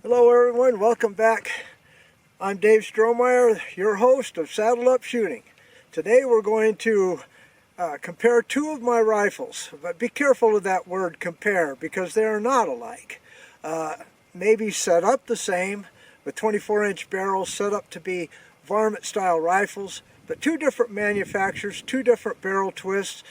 Hello everyone, welcome back. I'm Dave Strohmeyer, your host of Saddle Up Shooting. Today we're going to compare two of my rifles, but be careful of that word compare because they are not alike. Maybe set up the same with 24-inch barrels set up to be varmint style rifles, but two different manufacturers, two different barrel twists.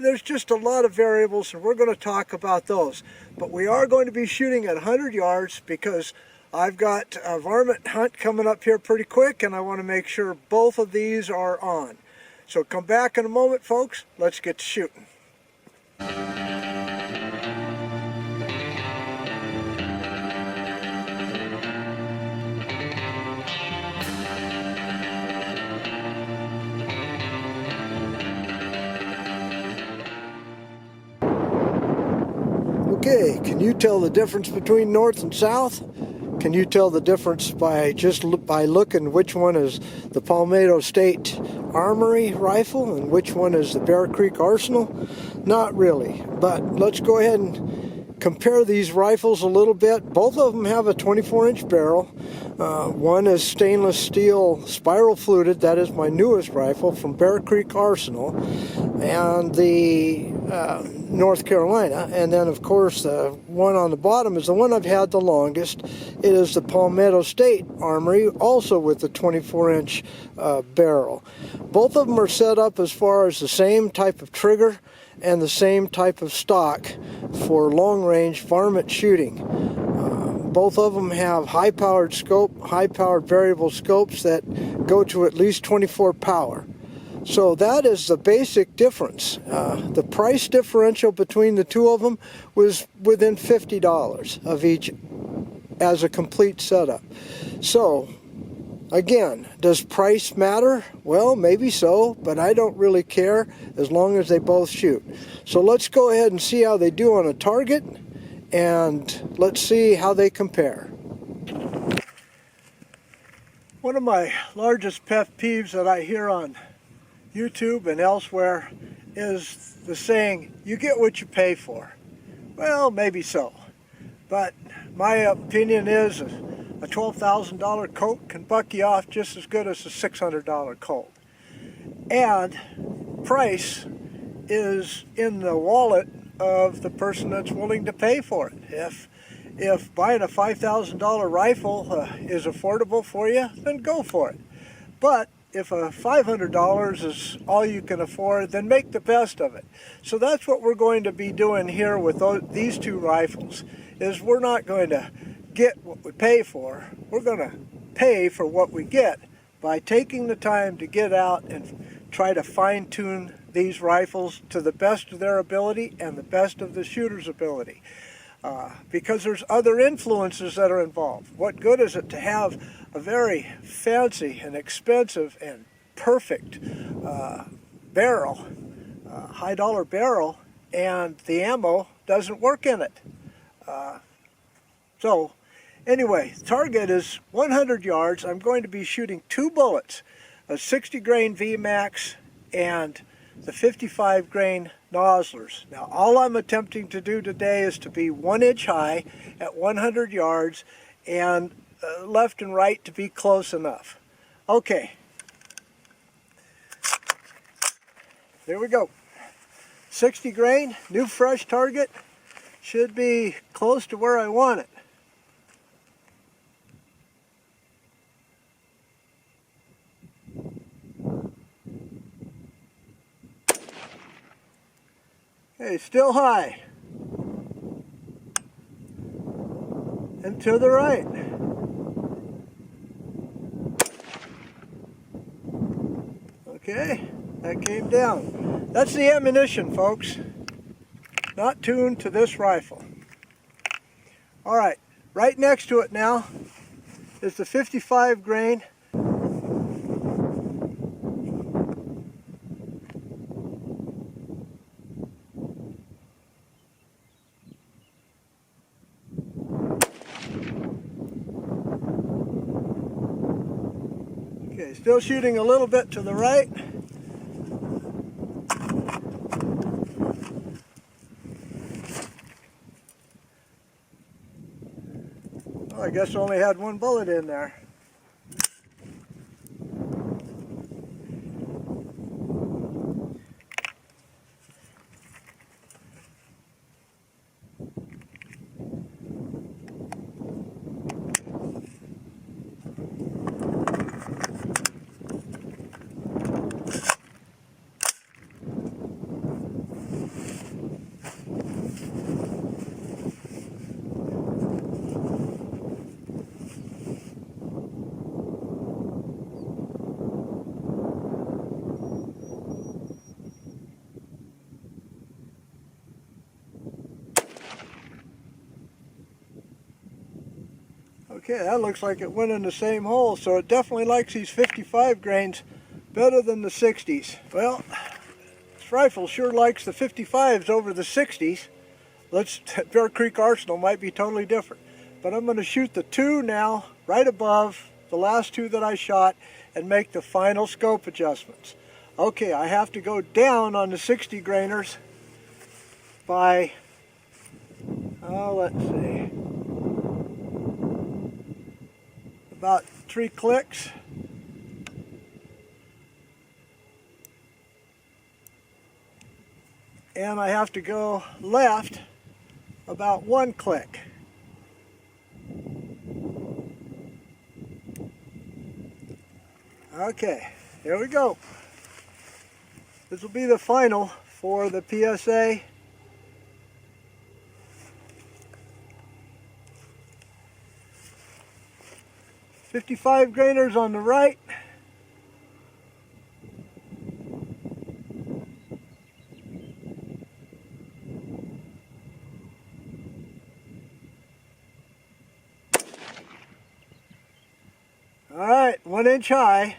There's just a lot of variables and we're going to talk about those. But we are going to be shooting at 100 yards because I've got a varmint hunt coming up here pretty quick and I want to make sure both of these are on. So come back in a moment, folks. Let's get to shooting. Okay, can you tell the difference between north and south? Can you tell the difference by looking which one is the Palmetto State Armory rifle and which one is the Bear Creek Arsenal? Not really, but let's go ahead and compare these rifles a little bit. Both of them have a 24-inch barrel. One is stainless steel spiral fluted. That is my newest rifle from Bear Creek Arsenal and the North Carolina. And then of course the one on the bottom is the one I've had the longest. It is the Palmetto State Armory, also with the 24-inch barrel. Both of them are set up as far as the same type of trigger and the same type of stock for long-range varmint shooting. Both of them have high-powered scope, high-powered variable scopes that go to at least 24 power. So that is the basic difference. The price differential between the two of them was within $50 of each as a complete setup. So again, does price matter? Well, maybe so, but I don't really care as long as they both shoot. So let's go ahead and see how they do on a target, and let's see how they compare. One of my largest pet peeves that I hear on YouTube and elsewhere is the saying, you get what you pay for. Well, maybe so, but my opinion is a $12,000 Colt can buck you off just as good as a $600 Colt. And price is in the wallet of the person that's willing to pay for it. If buying a $5,000 rifle is affordable for you, then go for it. But if a $500 is all you can afford, then make the best of it. So that's what we're going to be doing here with these two rifles, is we're not going to get what we pay for. We're going to pay for what we get by taking the time to get out and try to fine-tune these rifles to the best of their ability and the best of the shooter's ability. Because there's other influences that are involved. What good is it to have a very fancy and expensive and perfect barrel, high-dollar barrel, and the ammo doesn't work in it? So anyway, target is 100 yards. I'm going to be shooting two bullets, a 60 grain VMAX and the 55 grain nozzlers. Now all I'm attempting to do today is to be 1 inch high at 100 yards and left and right to be close enough. Okay, there we go. 60 grain, new fresh target, should be close to where I want it. Okay, still high. And to the right. Okay, that came down. That's the ammunition, folks. Not tuned to this rifle. Alright, right next to it now is the 55 grain. Okay, still shooting a little bit to the right. Well, I guess I only had one bullet in there. Okay, that looks like it went in the same hole, so it definitely likes these 55 grains better than the 60s. Well, this rifle sure likes the 55s over the 60s. Bear Creek Arsenal might be totally different. But I'm going to shoot the two now, right above the last two that I shot, and make the final scope adjustments. Okay, I have to go down on the 60 grainers by, let's see, about 3 clicks. And I have to go left about 1 click. Okay, here we go. This will be the final for the PSA. .55 grainers on the right. All right, 1 inch high.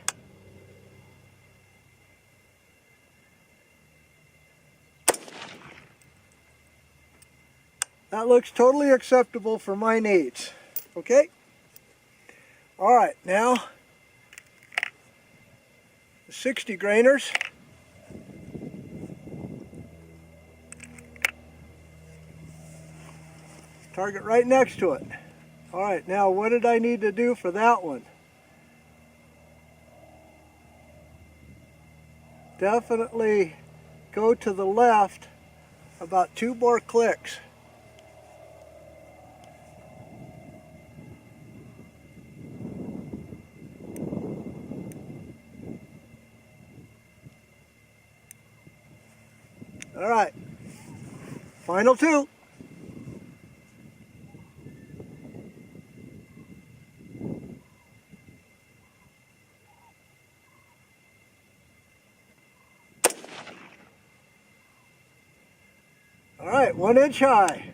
That looks totally acceptable for my needs. Okay? All right, now the 60 grainers. Target right next to it. All right, now what did I need to do for that one? Definitely go to the left about 2 more clicks. All right, final 2. All right, 1 inch high.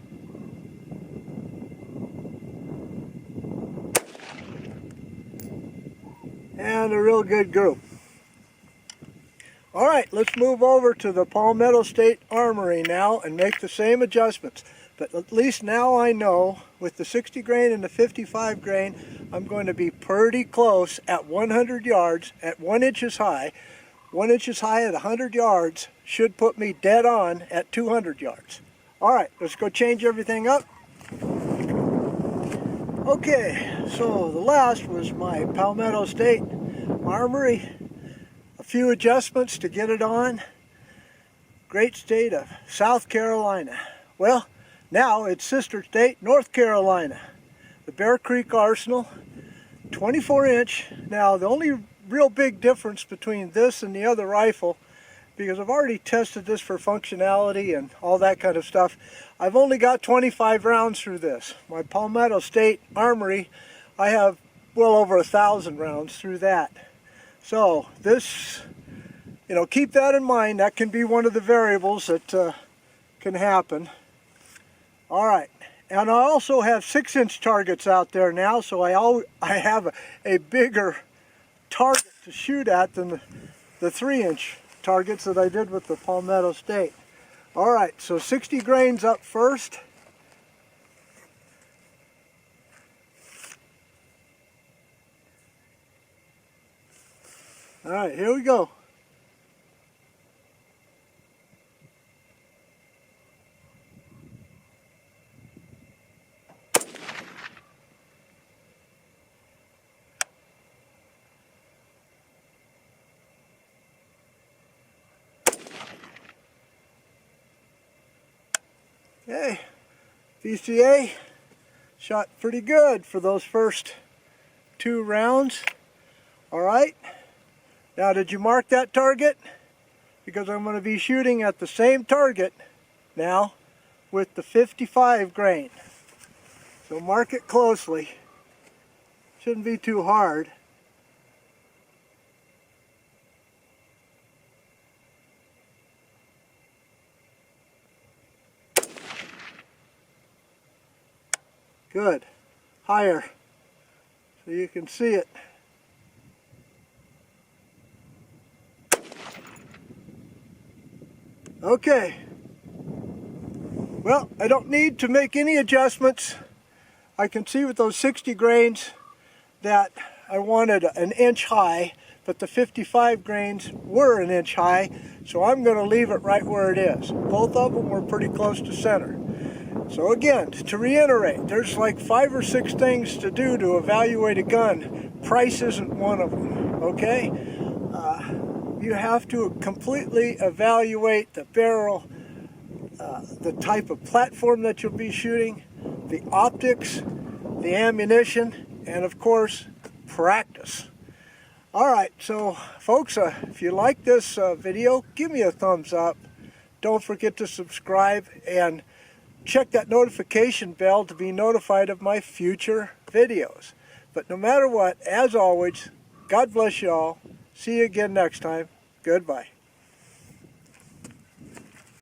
And a real good group. All right, let's move over to the Palmetto State Armory now and make the same adjustments. But at least now I know with the 60 grain and the 55 grain, I'm going to be pretty close at 100 yards at 1 inches high. 1 inches high at 100 yards should put me dead on at 200 yards. All right, let's go change everything up. Okay, so the last was my Palmetto State Armory. A few adjustments to get it on. Great state of South Carolina. Well, now it's sister state North Carolina. The Bear Creek Arsenal, 24 inch. Now the only real big difference between this and the other rifle, because I've already tested this for functionality and all that kind of stuff, I've only got 25 rounds through this. My Palmetto State Armory, I have well over 1,000 rounds through that. So this, keep that in mind. That can be one of the variables that can happen. All right, and I also have 6-inch targets out there now, so I have a bigger target to shoot at than the 3-inch targets that I did with the Palmetto State. All right, so 60 grains up first. All right, here we go. Okay, VCA shot pretty good for those first 2 rounds. Alright, now did you mark that target? Because I'm going to be shooting at the same target now with the 55 grain. So mark it closely. Shouldn't be too hard. Good. Higher, so you can see it. Okay. Well, I don't need to make any adjustments. I can see with those 60 grains that I wanted an inch high, but the 55 grains were an inch high, so I'm going to leave it right where it is. Both of them were pretty close to center. So again, to reiterate, there's like 5 or 6 things to do to evaluate a gun. Price isn't one of them, okay? You have to completely evaluate the barrel, the type of platform that you'll be shooting, the optics, the ammunition, and of course, practice. Alright, so folks, if you like this video, give me a thumbs up. Don't forget to subscribe and check that notification bell to be notified of my future videos. But no matter what, as always, God bless you all. See you again next time. Goodbye.